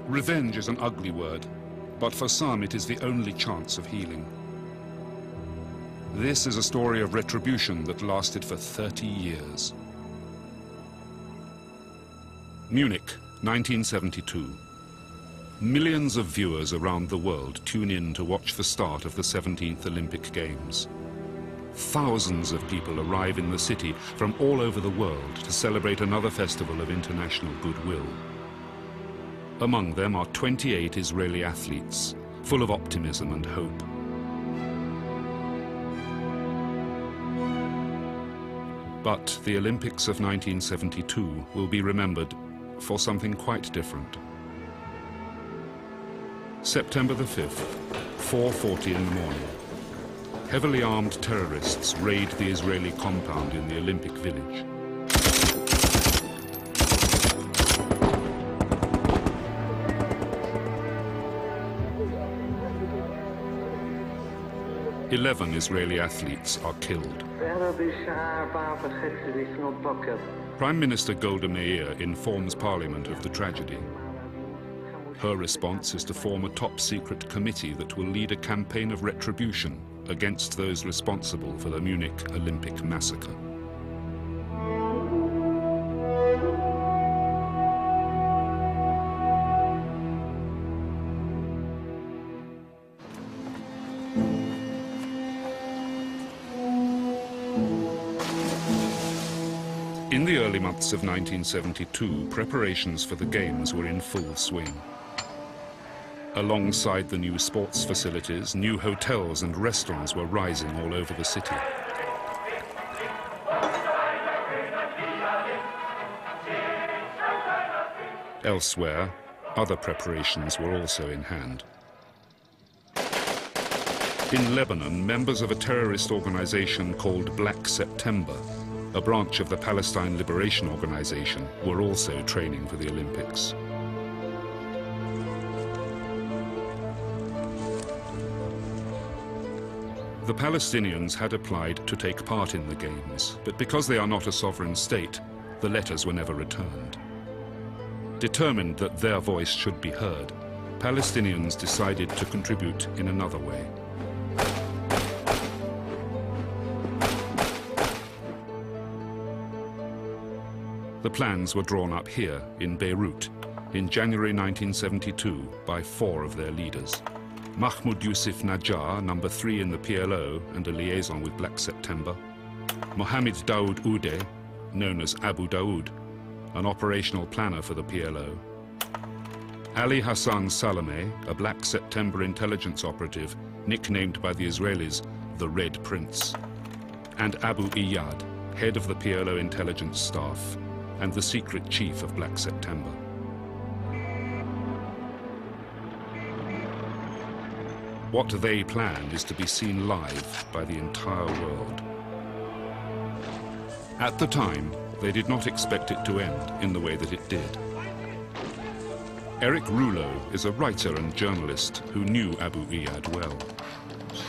Revenge is an ugly word, but for some it is the only chance of healing. This is a story of retribution that lasted for 30 years. Munich, 1972. Millions of viewers around the world tune in to watch the start of the 17th Olympic Games. Thousands of people arrive in the city from all over the world to celebrate another festival of international goodwill. Among them are 28 Israeli athletes, full of optimism and hope. But the Olympics of 1972 will be remembered for something quite different. September the 5th, 4:40 in the morning. Heavily armed terrorists raid the Israeli compound in the Olympic Village. Eleven Israeli athletes are killed. Prime Minister Golda Meir informs Parliament of the tragedy. Her response is to form a top-secret committee that will lead a campaign of retribution against those responsible for the Munich Olympic massacre. In the early months of 1972, preparations for the Games were in full swing. Alongside the new sports facilities, new hotels and restaurants were rising all over the city. Elsewhere, other preparations were also in hand. In Lebanon, members of a terrorist organization called Black September, a branch of the Palestine Liberation Organization, were also training for the Olympics. The Palestinians had applied to take part in the Games, but because they are not a sovereign state, the letters were never returned. Determined that their voice should be heard, Palestinians decided to contribute in another way. The plans were drawn up here in Beirut in January 1972 by 4 of their leaders. Mahmoud Yusuf Najjar, number 3 in the PLO and a liaison with Black September. Mohammed Daoud Oudeh, known as Abu Daoud, an operational planner for the PLO. Ali Hassan Salameh, a Black September intelligence operative, nicknamed by the Israelis the Red Prince. And Abu Iyad, head of the PLO intelligence staff and the secret chief of Black September. What they planned is to be seen live by the entire world. At the time, they did not expect it to end in the way that it did. Eric Rouleau is a writer and journalist who knew Abu Iyad well.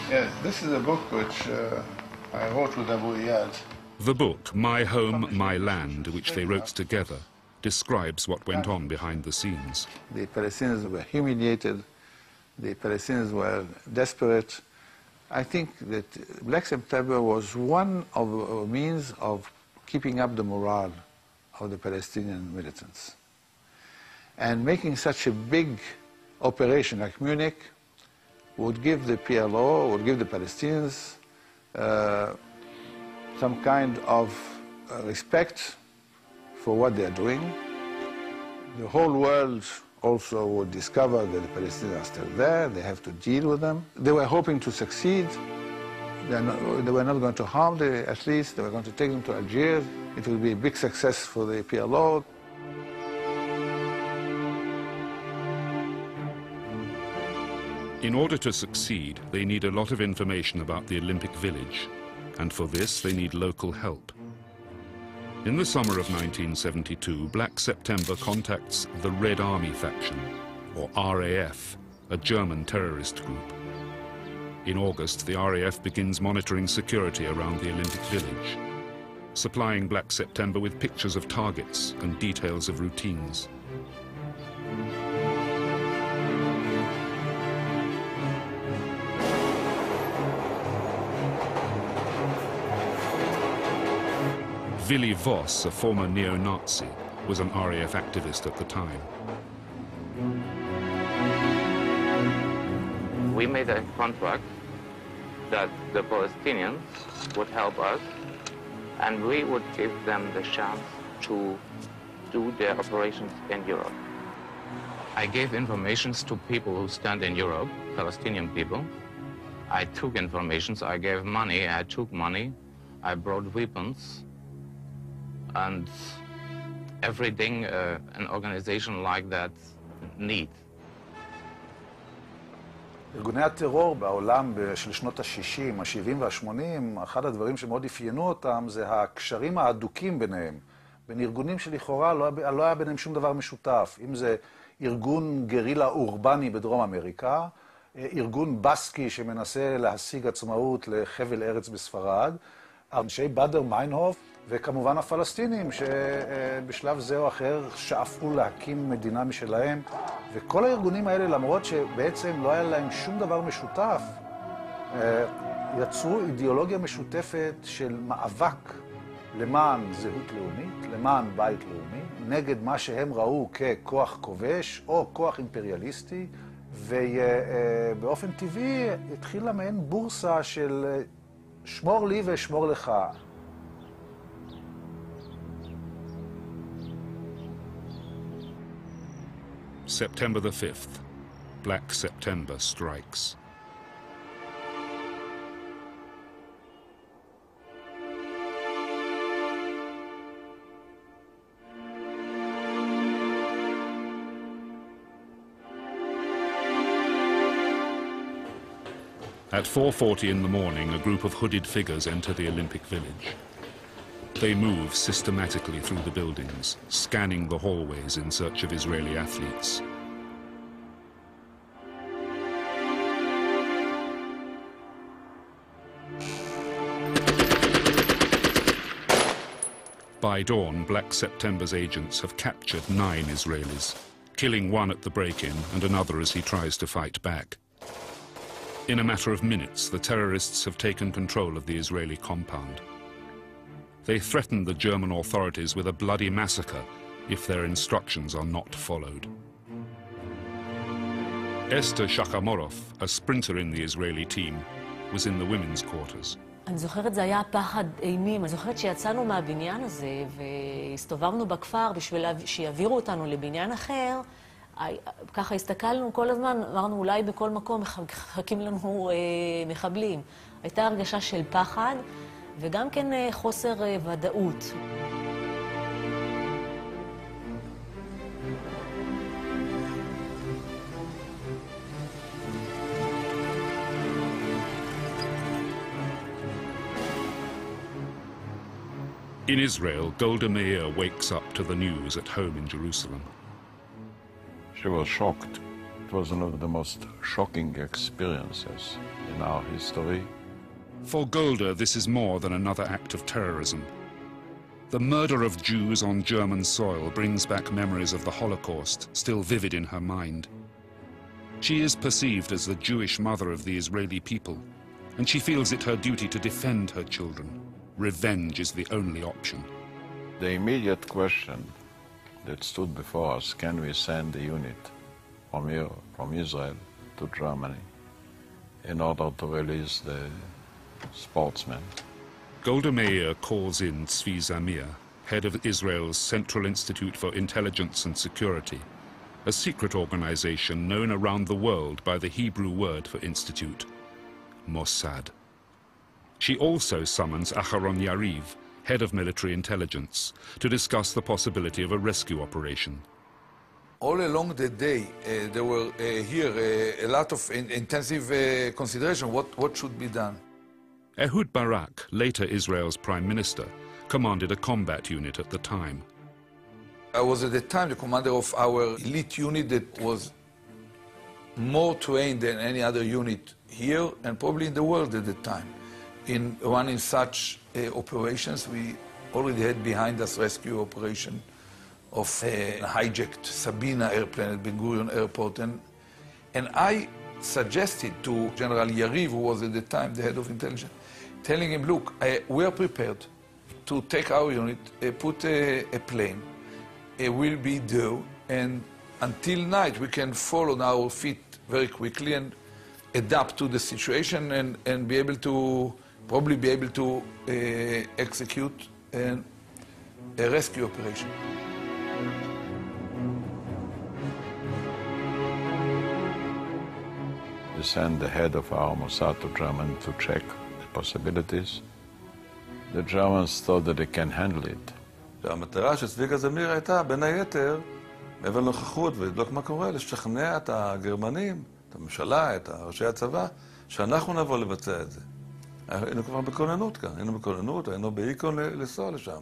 Yes, this is a book which I wrote with Abu Iyad. The book, My Home, My Land, which they wrote together, describes what went on behind the scenes. The Palestinians were humiliated. The Palestinians were desperate. I think that Black September was one of a means of keeping up the morale of the Palestinian militants. And making such a big operation like Munich would give the PLO, would give the Palestinians some kind of respect for what they're doing. The whole world also would discover that the Palestinians are still there, they have to deal with them. They were hoping to succeed. They were not going to harm the athletes, they were going to take them to Algiers. It will be a big success for the PLO. In order to succeed, they need a lot of information about the Olympic Village, and for this they need local help. In the summer of 1972, Black September contacts the Red Army faction, or RAF, a German terrorist group. In August, the RAF begins monitoring security around the Olympic Village, supplying Black September with pictures of targets and details of routines. Willy Voss, a former neo-Nazi, was an RAF activist at the time. We made a contract that the Palestinians would help us and we would give them the chance to do their operations in Europe. I gave informations to people who stand in Europe, Palestinian people. I took informations, I gave money, I took money, I brought weapons, and everything an organization like that needs. ארגוני הטרור בעולם של שנות ה-60, ה-70 וה-80, אחד הדברים שמאוד אפיינו אותם זה הקשרים ההדוקים ביניהם. בין ארגונים שלכאורה לא היה ביניהם שום דבר משותף. אם זה ארגון גרילה אורבני בדרום אמריקה, ארגון בסקי שמנסה להשיג עצמאות לחבל ארץ בספרד, אנשי באדר מיינהוף, וכמובן הפלסטינים שבשלב זה או אחר שאפו להקים מדינה משלהם. וכל הארגונים האלה, למרות שבעצם לא היה להם שום דבר משותף, יצרו אידיאולוגיה משותפת של מאבק למען זהות לאומית, למען בית לאומי, נגד מה שהם ראו ככוח כובש או כוח אימפריאליסטי, ובאופן טבעי התחילה מעין בורסה של שמור לי ושמור לך. September the 5th. Black September strikes. At 4:40 in the morning, a group of hooded figures enter the Olympic Village. They move systematically through the buildings, scanning the hallways in search of Israeli athletes. By dawn, Black September's agents have captured 9 Israelis, killing one at the break-in and another as he tries to fight back. In a matter of minutes, the terrorists have taken control of the Israeli compound. They threaten the German authorities with a bloody massacre if their instructions are not followed. Esther Shachamorov, a sprinter in the Israeli team, was in the women's quarters. אני זוכרת, זה היה פחד אימים. אני זוכרת שיצאנו מהבניין הזה והסתובבנו בכפר בשביל שיעבירו אותנו לבניין אחר. ככה הסתכלנו כל הזמן, אמרנו אולי בכל מקום מחכים לנו מחבלים. הייתה הרגשה של פחד וגם כן חוסר ודאות. In Israel, Golda Meir wakes up to the news at home in Jerusalem. She was shocked. It was one of the most shocking experiences in our history. For Golda, this is more than another act of terrorism. The murder of Jews on German soil brings back memories of the Holocaust, still vivid in her mind. She is perceived as the Jewish mother of the Israeli people, and she feels it her duty to defend her children. Revenge is the only option. The immediate question that stood before us, can we send a unit from here, from Israel to Germany in order to release the sportsmen? Golda Meir calls in Tzvi Zamir, head of Israel's Central Institute for Intelligence and Security, a secret organization known around the world by the Hebrew word for institute, Mossad. She also summons Aharon Yariv, head of military intelligence, to discuss the possibility of a rescue operation. All along the day, there were here a lot of intensive consideration what should be done. Ehud Barak, later Israel's prime minister, commanded a combat unit at the time. I was at the time the commander of our elite unit that was more trained than any other unit here and probably in the world at the time. In running such operations, we already had behind us rescue operation of a hijacked Sabina airplane at Ben Gurion Airport. And I suggested to General Yariv, who was at the time the head of intelligence, telling him, look, we are prepared to take our unit, put a plane, will be due, and until night we can fall on our feet very quickly and adapt to the situation and be able to, probably be able to execute a rescue operation. We sent the head of our Mossad to Germany to check the possibilities. The Germans thought that they can handle it. והמטרה של צביקה זמיר הייתה, בין היתר, מעבר לנוכחות ולבדוק מה קורה, לשכנע את הגרמנים, את הממשלה, את ראשי הצבא, שאנחנו נבוא לבצע את זה. היינו כבר בכוננות כאן, היינו באיקון לנסוע לשם.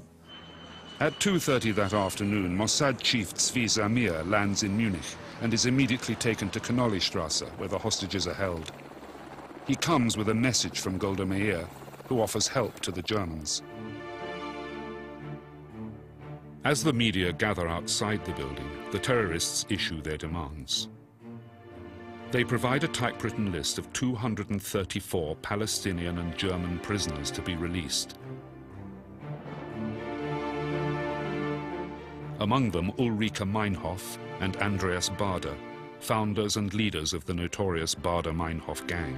At 2:30 that afternoon, Mossad chief Tzvi Zamir lands in Munich and is immediately taken to Knollestrasse, where the hostages are held. He comes with a message from Golda Meir, who offers help to the Germans. As the media gather outside the building, the terrorists issue their demands. They provide a typewritten list of 234 Palestinian and German prisoners to be released. Among them Ulrike Meinhof and Andreas Baader, founders and leaders of the notorious Baader-Meinhof gang.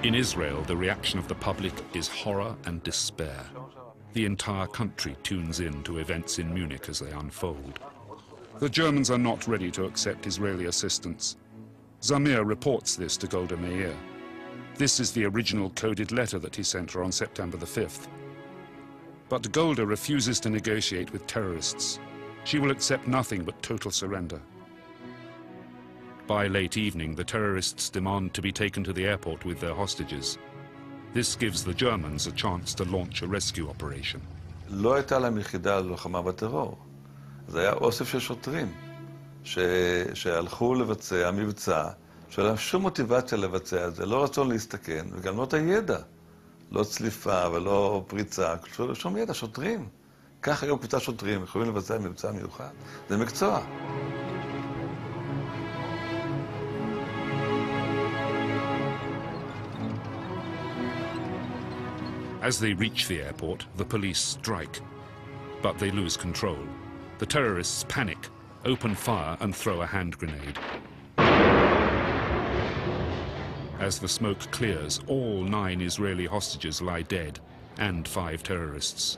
In Israel, the reaction of the public is horror and despair. The entire country tunes in to events in Munich as they unfold. The Germans are not ready to accept Israeli assistance. Zamir reports this to Golda Meir. This is the original coded letter that he sent her on September the 5th. But Golda refuses to negotiate with terrorists. She will accept nothing but total surrender. By late evening, the terrorists demand to be taken to the airport with their hostages. This gives the Germans a chance to launch a rescue operation. לא הייתה להם יחידה ללוחמה בטרור. זה היה אוסף של שוטרים שהלכו לבצע מבצע, שאין להם שום מוטיבציה לבצע את זה, לא רצון להסתכן, וגם לא את הידע. לא צליפה ולא פריצה, שום ידע, שוטרים. כך היום קבוצה שוטרים יכולים לבצע מבצע מיוחד. זה מקצוע. As they reach the airport, the police strike, but they lose control. The terrorists panic, open fire and throw a hand grenade. As the smoke clears, all 9 Israeli hostages lie dead, and 5 terrorists.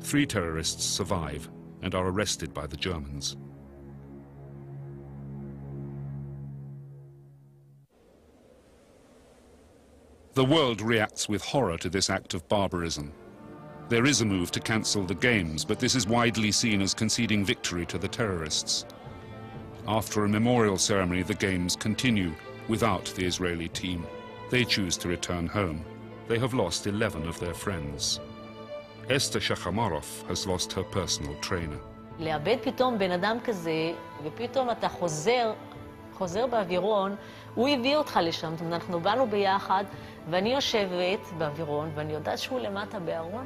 3 terrorists survive and are arrested by the Germans. The world reacts with horror to this act of barbarism. There is a move to cancel the games, but this is widely seen as conceding victory to the terrorists. After a memorial ceremony, the games continue without the Israeli team. They choose to return home. They have lost 11 of their friends. Esther Shachamarov has lost her personal trainer. לאבד פתאום בן אדם כזה, ופתאום אתה חוזר באווירון, הוא הביא אותך לשם, זאת אומרת, אנחנו באנו ביחד, ואני יושבת באווירון, ואני יודעת שהוא למטה בארון.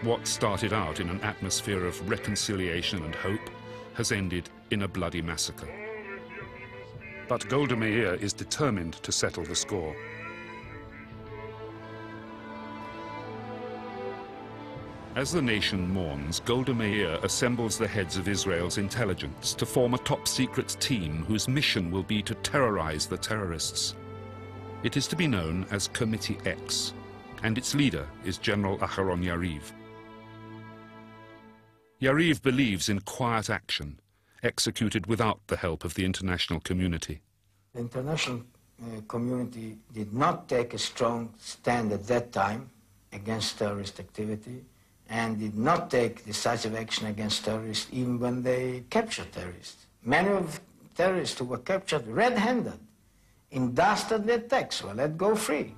What started out in an atmosphere of reconciliation and hope has ended in a bloody massacre. But Golda Meir is determined to settle the score. As the nation mourns, Golda Meir assembles the heads of Israel's intelligence to form a top-secret team whose mission will be to terrorize the terrorists. It is to be known as Committee X, and its leader is General Aharon Yariv. Yariv believes in quiet action, executed without the help of the international community. The international community did not take a strong stand at that time against terrorist activity and did not take decisive action against terrorists even when they captured terrorists. Many of the terrorists who were captured red-handed in dastardly attacks were let go free.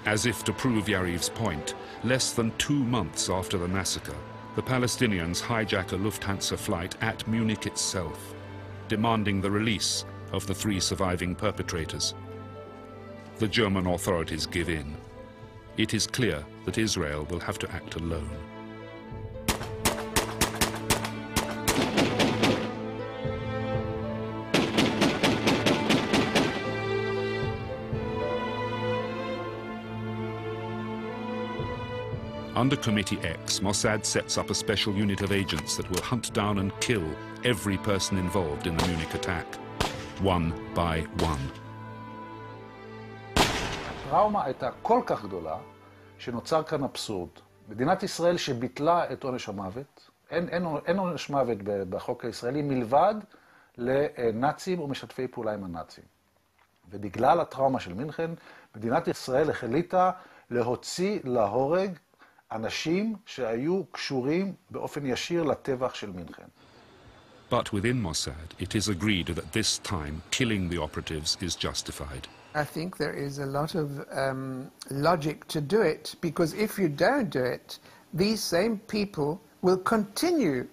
As if to prove Yariv's point, less than 2 months after the massacre, the Palestinians hijack a Lufthansa flight at Munich itself, demanding the release of the 3 surviving perpetrators. The German authorities give in. It is clear that Israel will have to act alone. Under Committee X, Mossad sets up a special unit of agents that will hunt down and kill every person involved in the Munich attack, one by one. הטראומה הייתה כל כך גדולה, שנוצר כאן אבסורד. מדינת ישראל שביטלה את עונש המוות, אין עונש מוות בחוק הישראלי מלבד לנאצים ומשתפי פעולה עם הנאצים. ובגלל הטראומה של מינכן, מדינת ישראל החליטה להוציא להורג אנשים שהיו קשורים באופן ישיר לטבח של מינכן. But within Mossad, it is agreed that at this time, killing the operatives is justified. I think there is a lot of logic to do it, because if you don't do it, these same people will continue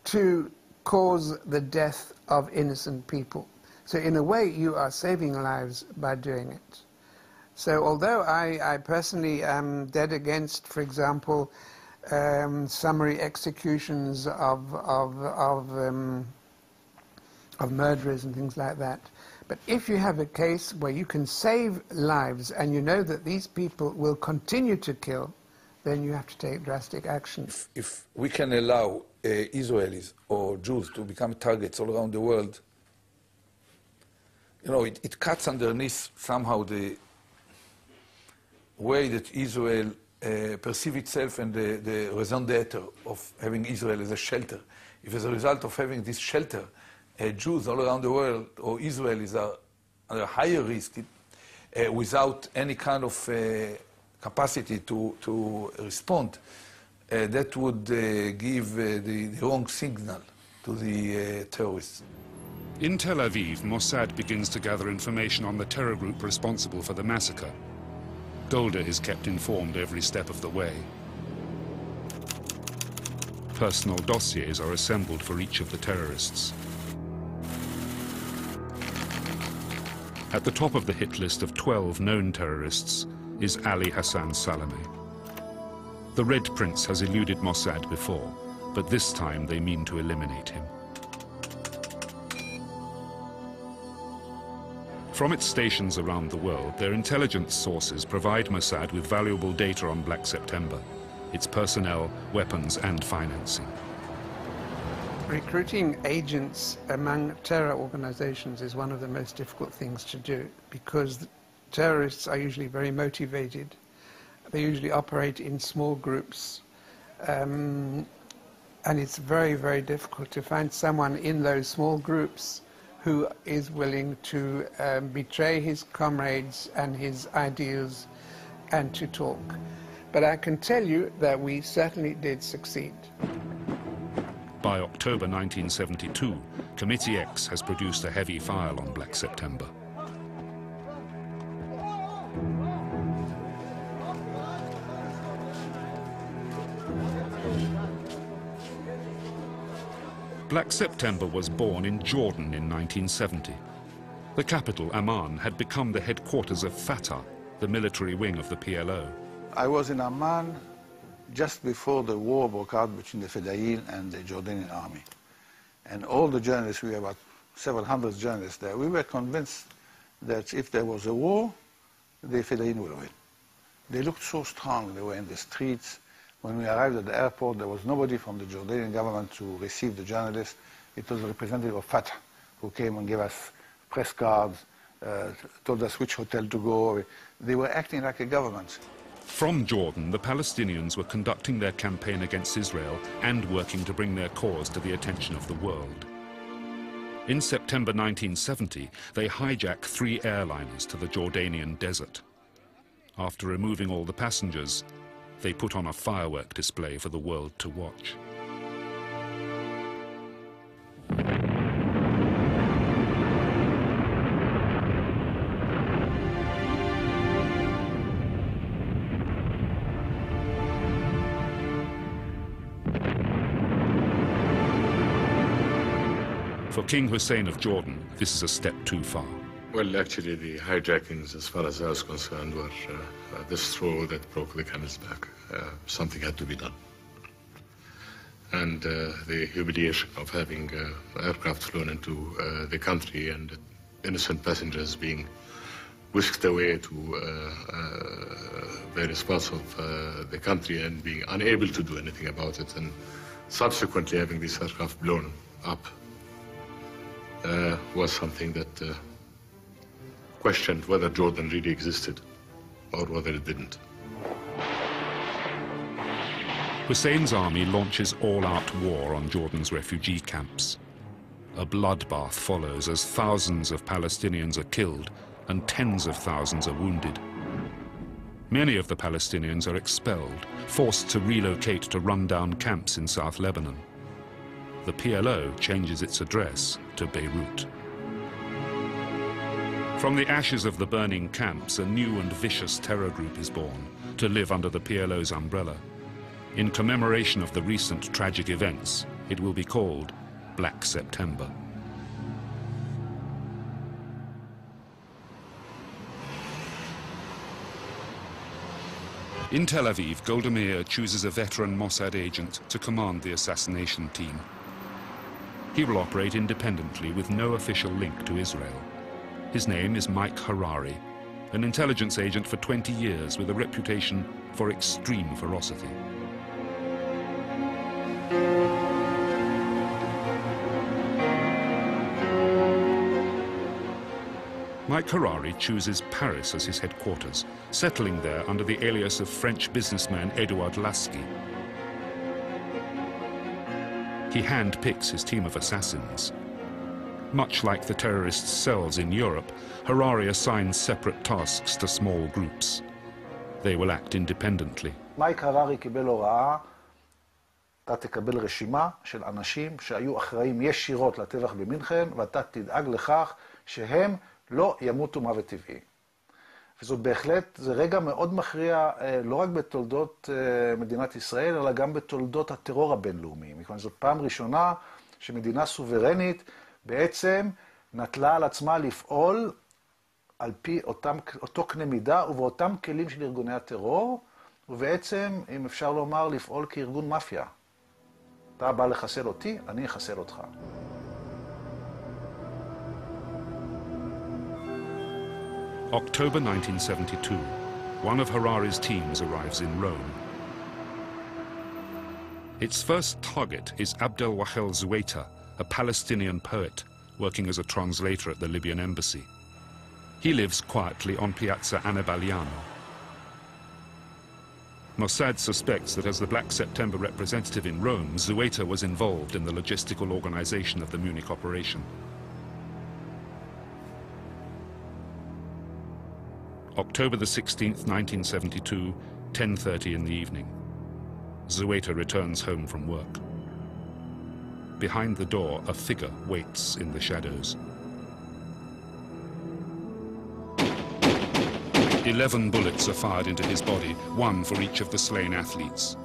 to cause the death of innocent people. So in a way, you are saving lives by doing it. So although I personally am dead against, for example, summary executions of murderers and things like that, but if you have a case where you can save lives and you know that these people will continue to kill, then you have to take drastic action. If we can allow Israelis or Jews to become targets all around the world, you know, it cuts underneath somehow the way that Israel perceives itself and the raison d'etre of having Israel as a shelter. If as a result of having this shelter, Jews all around the world or Israelis are under higher risk without any kind of capacity to respond, that would give the wrong signal to the terrorists. In Tel Aviv, Mossad begins to gather information on the terror group responsible for the massacre. Golda is kept informed every step of the way. Personal dossiers are assembled for each of the terrorists. At the top of the hit list of 12 known terrorists is Ali Hassan Salameh. The Red Prince has eluded Mossad before, but this time they mean to eliminate him. From its stations around the world, their intelligence sources provide Mossad with valuable data on Black September, its personnel, weapons, and financing. Recruiting agents among terror organizations is one of the most difficult things to do, because terrorists are usually very motivated. They usually operate in small groups, and it's very, very difficult to find someone in those small groups who is willing to betray his comrades and his ideals and to talk. But I can tell you that we certainly did succeed. By October 1972, Committee X has produced a heavy file on Black September. Black September was born in Jordan in 1970. The capital, Amman, had become the headquarters of Fatah, the military wing of the PLO. I was in Amman just before the war broke out between the Fedayeen and the Jordanian army. And all the journalists, we were about several hundred journalists there, we were convinced that if there was a war, the Fedayeen would win. They looked so strong, they were in the streets. When we arrived at the airport, there was nobody from the Jordanian government to receive the journalists. It was a representative of Fatah who came and gave us press cards, told us which hotel to go. They were acting like a government. From Jordan, the Palestinians were conducting their campaign against Israel and working to bring their cause to the attention of the world. In September 1970, they hijacked 3 airliners to the Jordanian desert. After removing all the passengers, they put on a firework display for the world to watch. For King Hussein of Jordan, this is a step too far. Well, actually, the hijackings, as far as I was concerned, were the straw that broke the camel's back. Something had to be done. And the humiliation of having aircraft flown into the country and innocent passengers being whisked away to various parts of the country and being unable to do anything about it, and subsequently having these aircraft blown up was something that questioned whether Jordan really existed or whether it didn't. Hussein's army launches all-out war on Jordan's refugee camps. A bloodbath follows as thousands of Palestinians are killed and tens of thousands are wounded. Many of the Palestinians are expelled, forced to relocate to run-down camps in South Lebanon. The PLO changes its address to Beirut. From the ashes of the burning camps, a new and vicious terror group is born to live under the PLO's umbrella. In commemoration of the recent tragic events, it will be called Black September. In Tel Aviv, Golda Meir chooses a veteran Mossad agent to command the assassination team. He will operate independently with no official link to Israel. His name is Mike Harari, an intelligence agent for 20 years with a reputation for extreme ferocity. Mike Harari chooses Paris as his headquarters, settling there under the alias of French businessman Edouard Lasky. He handpicks his team of assassins. Much like the terrorists' cells in Europe, Harari assigns separate tasks to small groups. They will act independently. מייק הררי קיבל הוראה, אתה תקבל רשימה של אנשים שהיו אחראים ישירות לטבח במינכן, ואתה תדאג לכך שהם לא ימותו מוות טבעי. וזאת בהחלט, זה רגע מאוד מכריע, לא רק בתולדות מדינת ישראל, אלא גם בתולדות הטרור הבינלאומי. מכיוון זאת פעם ראשונה שמדינה סוברנית בעצם נטלה על עצמה לפעול על פי אותו קנה מידה ובאותם כלים של ארגוני הטרור, ובעצם, אם אפשר לומר, לפעול כארגון מאפיה. אתה בא לחסל אותי, אני אחסל אותך. October 1972, one of Harari's teams arrives in Rome. Its first target is Abdel Wahel Zuwaita, a Palestinian poet working as a translator at the Libyan embassy. He lives quietly on Piazza Annibaliano. Mossad suspects that as the Black September representative in Rome, Zuwaita was involved in the logistical organization of the Munich operation. October the 16th, 1972, 10:30 in the evening. Zuwaita returns home from work. Behind the door, a figure waits in the shadows. 11 bullets are fired into his body, one for each of the slain athletes.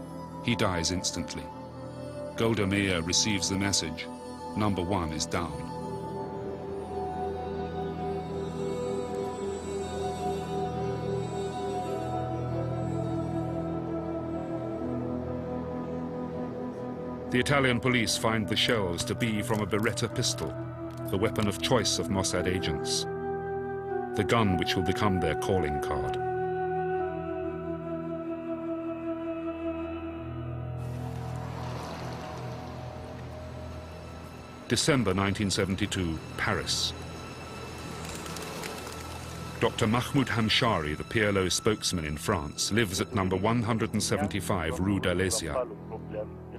He dies instantly. Golda Meir receives the message. Number one is down. The Italian police find the shells to be from a Beretta pistol, the weapon of choice of Mossad agents, the gun which will become their calling card. December 1972, Paris. Dr. Mahmoud Hamshari, the PLO spokesman in France, lives at number 175 Rue d'Alésia.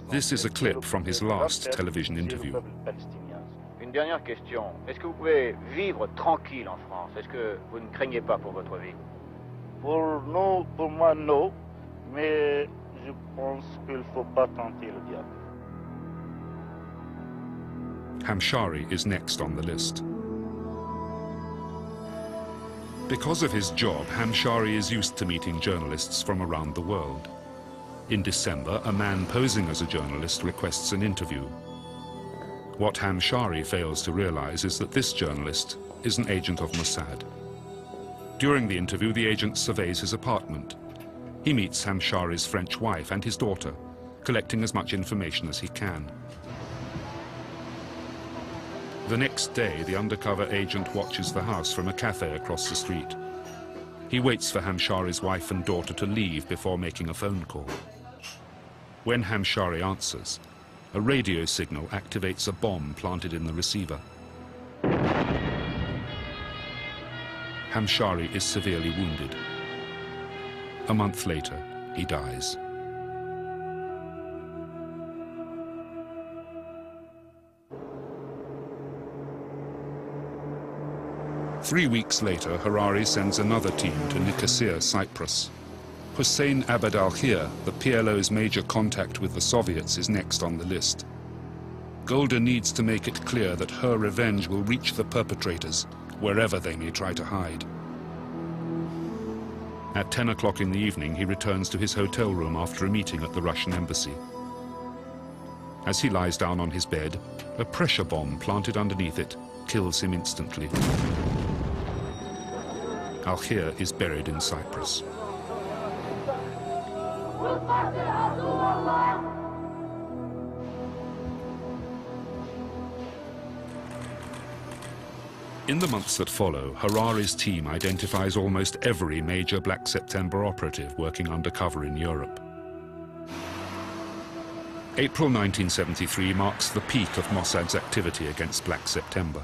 This is a clip from his last television interview. Une dernière question. Est-ce que vous pouvez vivre tranquille en France? Est-ce que vous ne craignez pas pour votre vie? Pour moi, non. Mais je pense qu'il ne faut pas tenter le diable. Hamshari is next on the list. Because of his job, Hamshari is used to meeting journalists from around the world. In December, a man posing as a journalist requests an interview. What Hamshari fails to realize is that this journalist is an agent of Mossad. During the interview, the agent surveys his apartment. He meets Hamshari's French wife and his daughter, collecting as much information as he can. The next day, the undercover agent watches the house from a cafe across the street. He waits for Hamshari's wife and daughter to leave before making a phone call. When Hamshari answers, a radio signal activates a bomb planted in the receiver. Hamshari is severely wounded. A month later, he dies. Three weeks later, Harari sends another team to Nicosia, Cyprus. Hussein Abd al-Khir, the PLO's major contact with the Soviets, is next on the list. Golda needs to make it clear that her revenge will reach the perpetrators, wherever they may try to hide. At 10 o'clock in the evening, he returns to his hotel room after a meeting at the Russian embassy. As he lies down on his bed, a pressure bomb planted underneath it kills him instantly. Al-Khir is buried in Cyprus. In the months that follow, Harari's team identifies almost every major Black September operative working undercover in Europe. April 1973 marks the peak of Mossad's activity against Black September.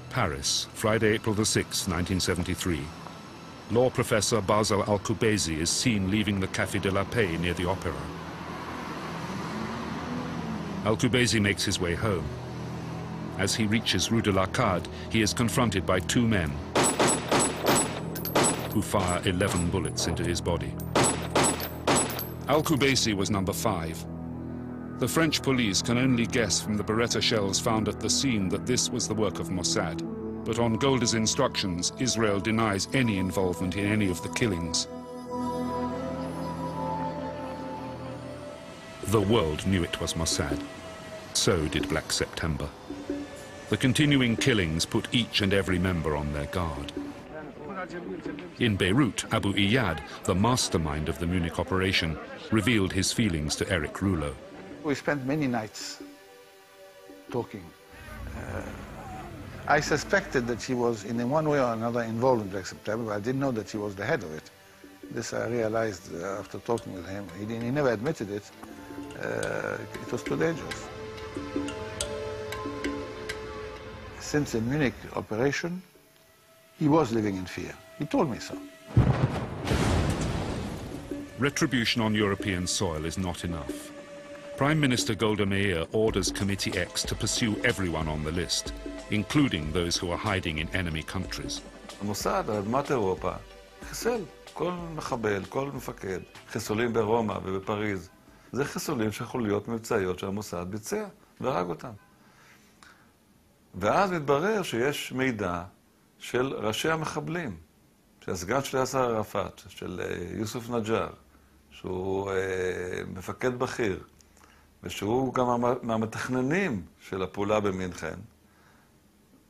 Paris, Friday, April the 6th, 1973. Law professor Basel Al-Kubaisi is seen leaving the Café de la Paix near the Opera. Al-Kubaisi makes his way home. As he reaches Rue de l'Arcade, he is confronted by two men who fire 11 bullets into his body. Al-Kubaisi was number 5. The French police can only guess from the Beretta shells found at the scene that this was the work of Mossad. But on Golda's instructions, Israel denies any involvement in any of the killings. The world knew it was Mossad. So did Black September. The continuing killings put each and every member on their guard. In Beirut, Abu Iyad, the mastermind of the Munich operation, revealed his feelings to Eric Rouleau. We spent many nights talking. I suspected that he was in one way or another involved in Black September, but I didn't know that he was the head of it. This I realized after talking with him. He never admitted it. It was too dangerous. Since the Munich operation, he was living in fear. He told me so. Retribution on European soil is not enough. Prime Minister Golda Meir orders Committee X to pursue everyone on the list, including those who are hiding in enemy countries. המוסד, אדמת אירופה, חיסל כל מחבל, כל מפקד. חיסולים ברומא ובפריז. זה חיסולים של חוליות מבצעיות שהמוסד ביצע והרג אותם. ואז מתברר שיש מידע של ראשי המחבלים, של הסגן של יאסר ערפאת, של יוסף נג'אר, שהוא מפקד בכיר, ושהוא גם מהמתכננים של הפעולה במינכן.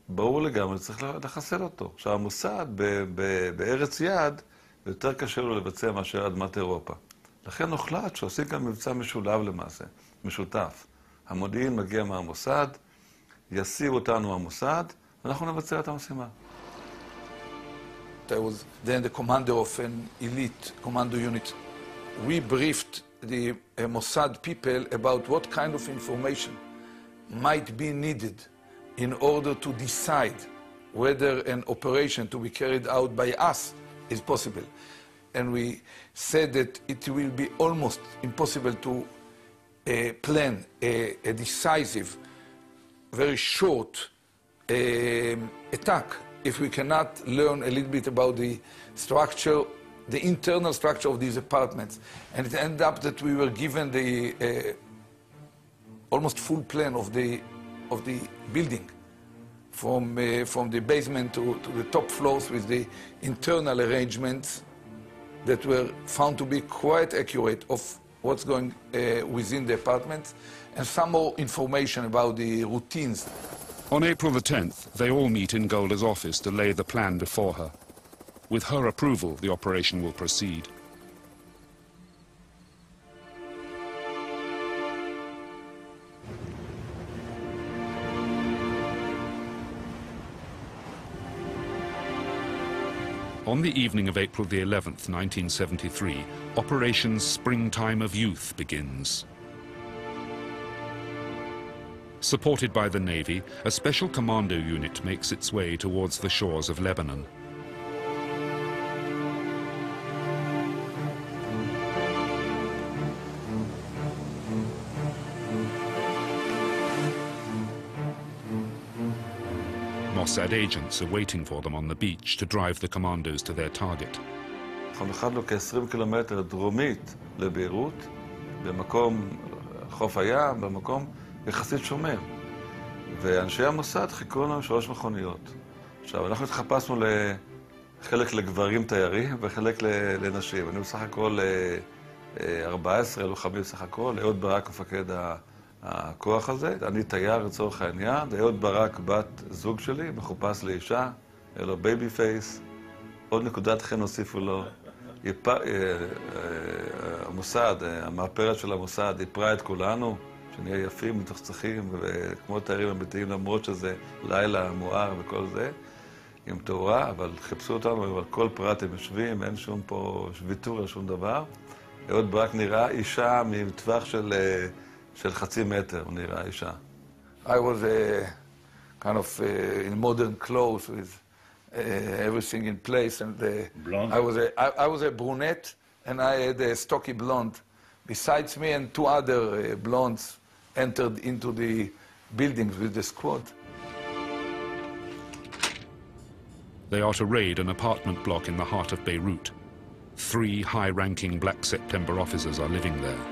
ברור לגמרי, צריך לחסל אותו. עכשיו, המוסד בארץ יעד, יותר קשה לו לבצע מאשר אדמת אירופה. לכן הוחלט שעושים גם מבצע משולב למעשה, משותף. המודיעין מגיע מהמוסד, יסיר אותנו המוסד, ואנחנו נבצע את המשימה. I was then the commander of an elite commando unit. We briefed the Mossad people about what kind of information might be needed in order to decide whether an operation to be carried out by us is possible. And we said that it will be almost impossible to plan a decisive, very short attack if we cannot learn a little bit about the structure, the internal structure of these apartments. And it ended up that we were given the almost full plan of the building, from the basement to the top floors, with the internal arrangements that were found to be quite accurate of what's going within the apartments, and some more information about the routines. On April the 10th, they all meet in Golda's office to lay the plan before her. With her approval, the operation will proceed. On the evening of April the 11th, 1973, Operation Springtime of Youth begins. Supported by the Navy, a special commando unit makes its way towards the shores of Lebanon. Mossad agents are waiting for them on the beach to drive the commandos to their target. אנחנו נחתנו כ-20 קילומטר דרומית לביירות, במקום חוף הים, במקום יחסית שומם. ואנשי המוסד חיכו לנו 3 מכוניות. עכשיו, אנחנו התחפשנו לחלק לגברים תיירים וחלק לנשים. אני בסך הכל 14 לוחמים בסך הכל, אהוד ברק מפקד הכוח הזה. אני תייר לצורך העניין, אהוד ברק בת זוג שלי, מחופש לאישה, היה לו בייבי פייס. עוד נקודת חן הוסיפו לו. המוסד, המאפרת של המוסד, איפרה את כולנו, שנהיה יפים, מצחצחים, וכמו תיירים אמיתיים, למרות שזה לילה מואר וכל זה, עם תאורה, אבל חיפשו אותנו, אבל כל פרט הם יושבים, אין שום פה ויתור על שום דבר. אהוד ברק נראה אישה מטווח של חצי מטר, הוא נראה אישה. I was kind of in modern clothes with everything in place, and blonde. I was a brunette, and I had a stocky blonde. Besides me and 2 other blondes entered into the buildings with the squad. They are to raid an apartment block in the heart of Beirut. 3 high-ranking Black September officers are living there.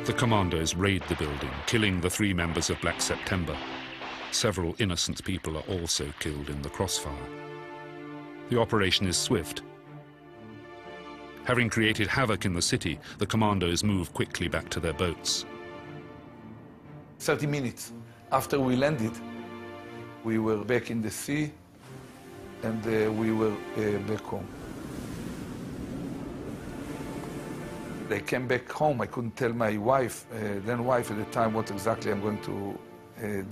The commandos raid the building, killing the 3 members of Black September. Several innocent people are also killed in the crossfire. The operation is swift. Having created havoc in the city, the commandos move quickly back to their boats. 30 minutes after we landed, we were back in the sea, and we were back home. I came back home. I couldn't tell my wife, then wife at the time, what exactly I'm going to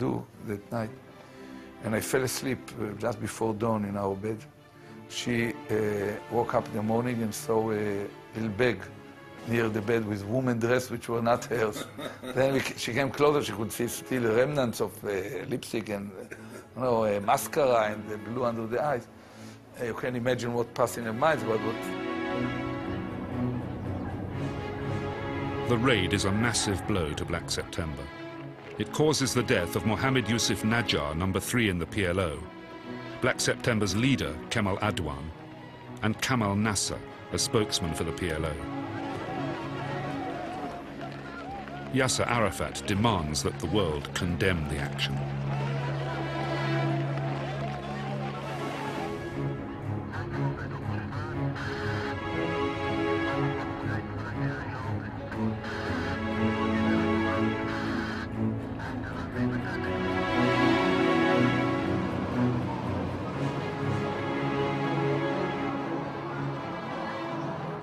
do that night. And I fell asleep just before dawn in our bed. She woke up in the morning and saw a little bag near the bed with woman dress, which were not hers. Then she came closer, she could see still remnants of lipstick and mascara and the blue under the eyes. You can imagine what passed in her mind about what... The raid is a massive blow to Black September. It causes the death of Mohammed Yusuf Najjar, number 3 in the PLO, Black September's leader, Kemal Adwan, and Kamal Nasser, a spokesman for the PLO. Yasser Arafat demands that the world condemn the action.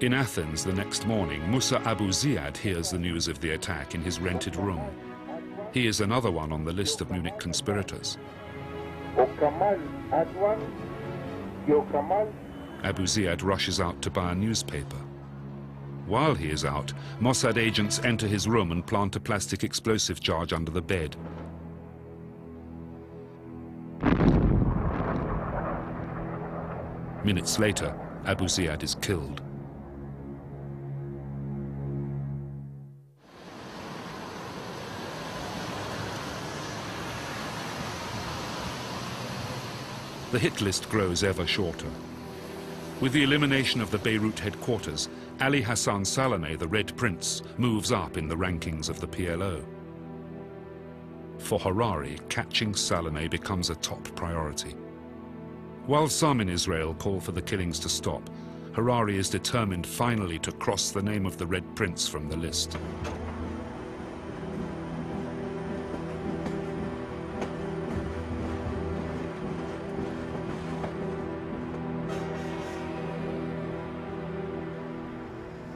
In Athens the next morning, Musa Abu Ziad hears the news of the attack in his rented room. He is another one on the list of Munich conspirators. Abu Ziad rushes out to buy a newspaper. While he is out, Mossad agents enter his room and plant a plastic explosive charge under the bed. Minutes later, Abu Ziad is killed. The hit list grows ever shorter. With the elimination of the Beirut headquarters, Ali Hassan Salameh, the Red Prince, moves up in the rankings of the PLO. For Harari, catching Salome becomes a top priority. While some in Israel call for the killings to stop, Harari is determined finally to cross the name of the Red Prince from the list.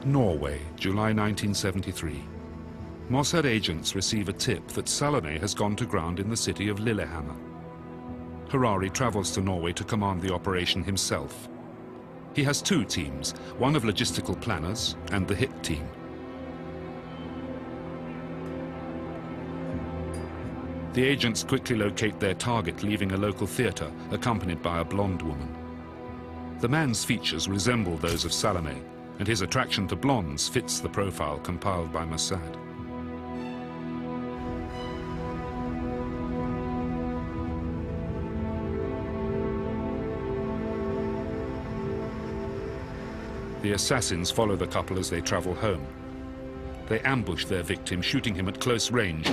Norway, July 1973. Mossad agents receive a tip that Salome has gone to ground in the city of Lillehammer. Harari travels to Norway to command the operation himself. He has two teams, one of logistical planners and the hit team. The agents quickly locate their target, leaving a local theater, accompanied by a blonde woman. The man's features resemble those of Salome, and his attraction to blondes fits the profile compiled by Mossad. The assassins follow the couple as they travel home. They ambush their victim, shooting him at close range,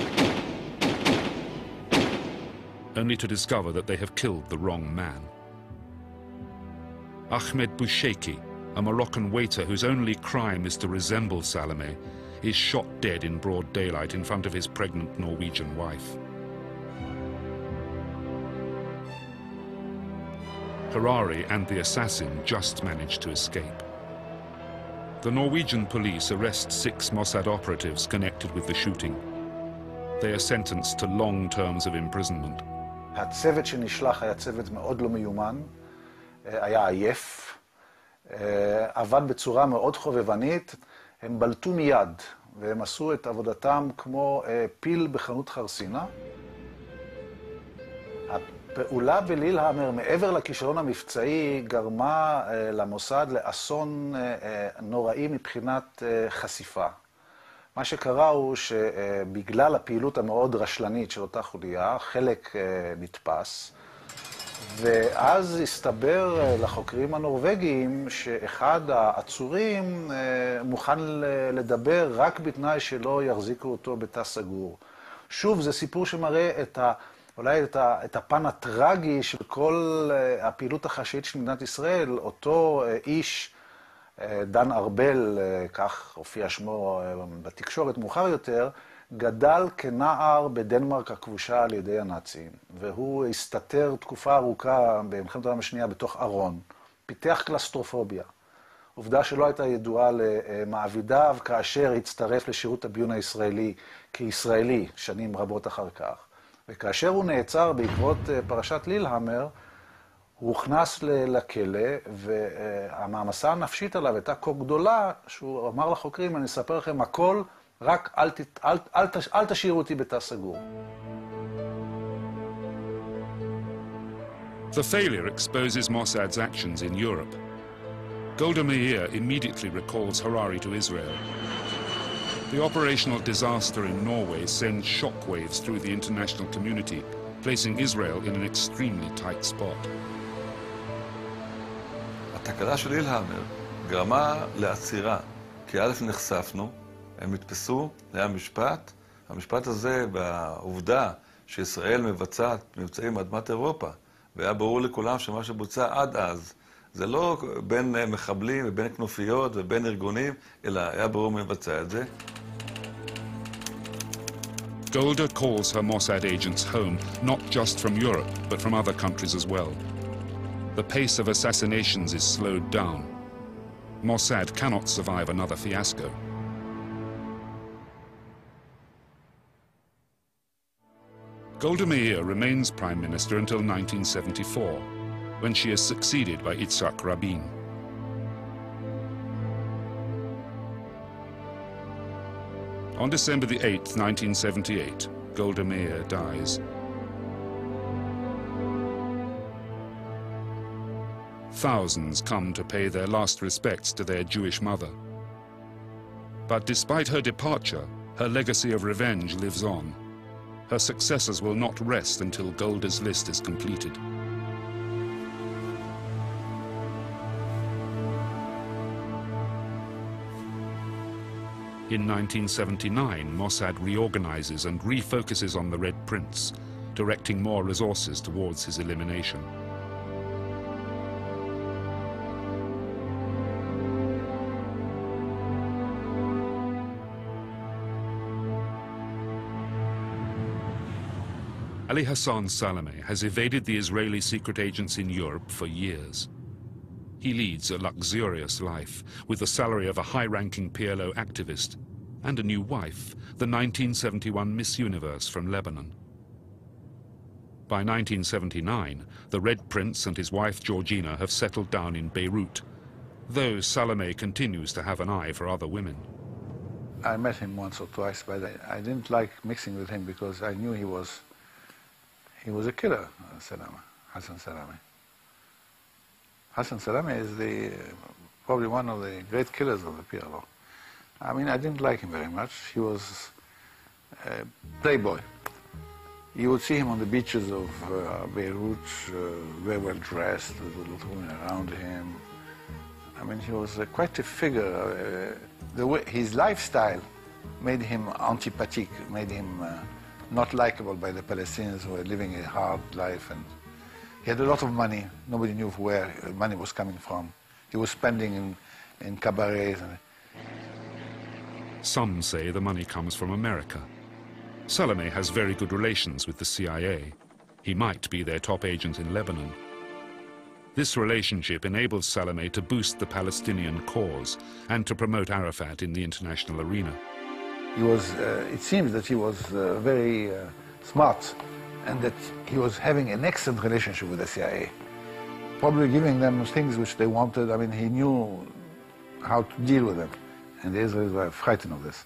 only to discover that they have killed the wrong man. Ahmed Boucheki, a Moroccan waiter whose only crime is to resemble Salome, is shot dead in broad daylight in front of his pregnant Norwegian wife. Harari and the assassin just manage to escape. The Norwegian police arrest 6 Mossad operatives connected with the shooting. They are sentenced to long terms of imprisonment. הצוות שנשלח היה צוות מאוד לא מיומן, היה עייף, עבד בצורה מאוד חובבנית, הם בלטו מיד, והם עשו את עבודתם כמו פיל בחנות חרסינה. הפעולה בלילהמר, מעבר לכישלון המבצעי, גרמה למוסד לאסון נוראי מבחינת חשיפה. מה שקרה הוא שבגלל הפעילות המאוד רשלנית של אותה חוליה, חלק נתפס, ואז הסתבר לחוקרים הנורווגיים שאחד העצורים מוכן לדבר רק בתנאי שלא יחזיקו אותו בתא סגור. שוב, זה סיפור שמראה אולי את הפן הטרגי של כל הפעילות החשאית של מדינת ישראל. אותו איש, דן ארבל, כך הופיע שמו בתקשורת מאוחר יותר, גדל כנער בדנמרק הכבושה על ידי הנאצים, והוא הסתתר תקופה ארוכה במלחמת העולם השנייה בתוך ארון, פיתח קלסטרופוביה, עובדה שלא הייתה ידועה למעבידיו כאשר הצטרף לשירות הביון הישראלי כישראלי שנים רבות אחר כך. וכאשר הוא נעצר בעקבות פרשת לילהמר, הוא הוכנס לכלא, והמעמסה הנפשית עליו הייתה כה גדולה, שהוא אמר לחוקרים, אני אספר לכם הכל, רק אל תשאירו אותי בתא סגור. The failure exposes Mossad's actions in Europe. Golda Meir immediately recalls Harari to Israel. The operational disaster in Norway sends shockwaves through the international community, placing Israel in an extremely tight spot. התקלה של לילהמר גרמה לעצירה, כי א' נחשפנו, הם התפסו, היה משפט, המשפט הזה והעובדה שישראל מבצעת מבצעים מאדמת אירופה, והיה ברור לכולם שמה שבוצע עד אז, זה לא בין מחבלים ובין כנופיות ובין ארגונים, אלא היה ברור מי מבצע את זה. Golda calls her Mossad agents home, not just from Europe, but from other countries as well. The pace of assassinations is slowed down. Mossad cannot survive another fiasco. Golda Meir remains Prime Minister until 1974, when she is succeeded by Yitzhak Rabin. On December the 8th, 1978, Golda Meir dies. Thousands come to pay their last respects to their Jewish mother. But despite her departure, her legacy of revenge lives on. Her successors will not rest until Golda's list is completed. In 1979, Mossad reorganizes and refocuses on the Red Prince, directing more resources towards his elimination. Ali Hassan Salameh has evaded the Israeli secret agents in Europe for years. He leads a luxurious life with the salary of a high-ranking PLO activist and a new wife, the 1971 Miss Universe from Lebanon. By 1979, the Red Prince and his wife Georgina have settled down in Beirut, though Salameh continues to have an eye for other women. I met him once or twice, but I didn't like mixing with him because I knew he was a killer, Hassan Salameh. Hassan Salameh is probably one of the great killers of the PLO. I mean, I didn't like him very much. He was a playboy. You would see him on the beaches of Beirut, very well dressed, with little women around him. I mean, he was quite a figure. His lifestyle made him antipathique, made him not likable by the Palestinians who were living a hard life. And he had a lot of money. Nobody knew where money was coming from. He was spending in cabarets. Some say the money comes from America. Salameh has very good relations with the CIA. He might be their top agent in Lebanon. This relationship enables Salameh to boost the Palestinian cause and to promote Arafat in the international arena. He was, it seems that he was very smart and that he was having an excellent relationship with the CIA, probably giving them things which they wanted. I mean, he knew how to deal with them. And the Israelis were frightened of this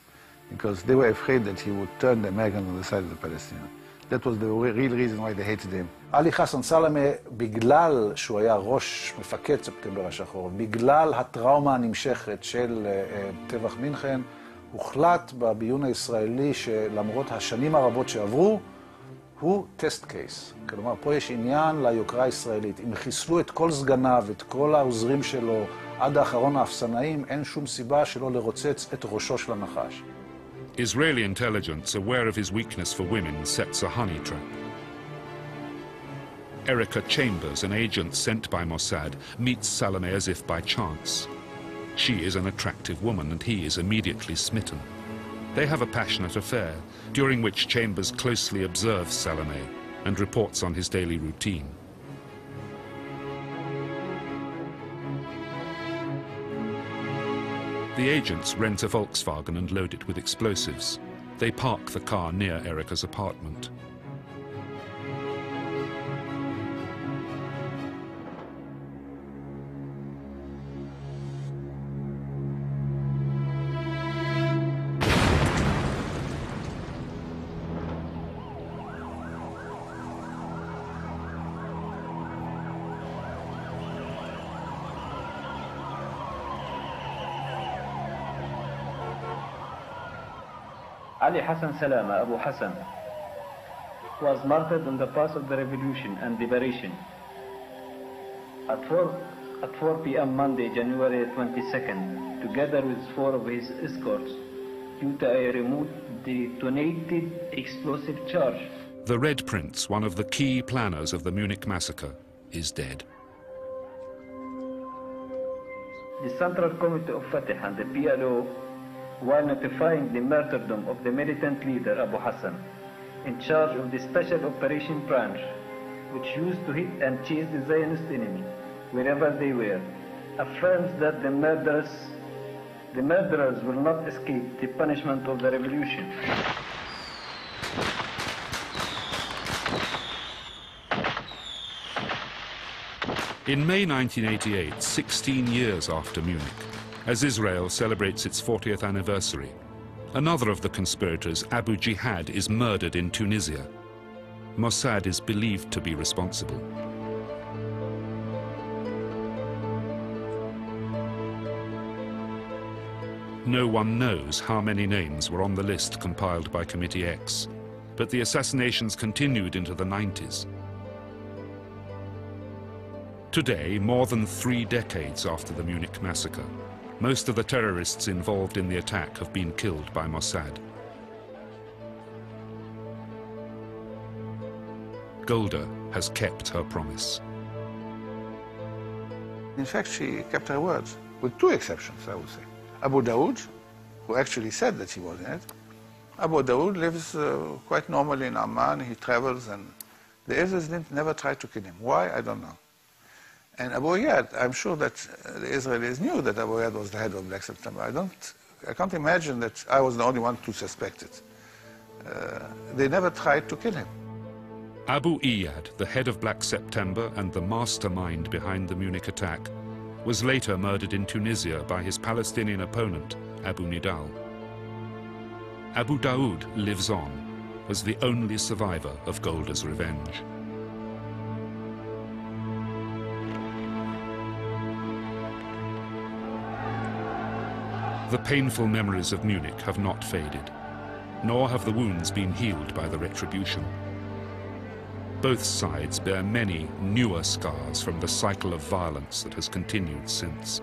because they were afraid that he would turn the Americans on the side of the Palestinians. That was the real reason why they hated him. עלי חסן סלמה, בגלל שהוא היה ראש מפקד ספטמבר השחור, בגלל הטראומה הנמשכת של טבח מינכן, הוחלט בביון הישראלי שלמרות השנים הרבות שעברו, הוא טסט קייס. כלומר, פה יש עניין ליוקרה הישראלית. אם חיסלו את כל סגניו, את כל העוזרים שלו, עד האחרון האפסנאים, אין שום סיבה שלא לרוצץ את ראשו של הנחש. Israeli intelligence, aware of his weakness for women, sets a honey trap. Erica Chambers, an agent sent by Mossad, meets Salameh as if by chance. She is an attractive woman and he is immediately smitten. They have a passionate affair, during which Chambers closely observes Salameh and reports on his daily routine. The agents rent a Volkswagen and load it with explosives. They park the car near Erica's apartment. Ali Hassan Salameh, Abu Hassan, was martyred on the path of the revolution and liberation. At 4 p.m. Monday, January 22nd, together with 4 of his escorts, due to a remote detonated explosive charge. The Red Prince, one of the key planners of the Munich massacre, is dead. The Central Committee of Fatah and the PLO, while notifying the martyrdom of the militant leader Abu Hassan, in charge of the Special Operation Branch, which used to hit and chase the Zionist enemy wherever they were, affirms that the murderers will not escape the punishment of the revolution. In May 1988, 16 years after Munich, as Israel celebrates its 40th anniversary, another of the conspirators, Abu Jihad, is murdered in Tunisia. Mossad is believed to be responsible. No one knows how many names were on the list compiled by Committee X, but the assassinations continued into the 90s. Today, more than 3 decades after the Munich massacre, Most of the terrorists involved in the attack have been killed by Mossad. Golda has kept her promise. In fact, she kept her words, with two exceptions, I would say. Abu Daoud, who actually said that he was in it. Abu Daoud lives quite normally in Amman. He travels, and the Israelis never tried to kill him. Why? I don't know. And Abu Iyad, I'm sure that the Israelis knew that Abu Iyad was the head of Black September. I can't imagine that I was the only one to suspect it. They never tried to kill him. Abu Iyad, the head of Black September and the mastermind behind the Munich attack, was later murdered in Tunisia by his Palestinian opponent, Abu Nidal. Abu Daoud lives on as the only survivor of Golda's revenge. The painful memories of Munich have not faded, nor have the wounds been healed by the retribution. Both sides bear many newer scars from the cycle of violence that has continued since.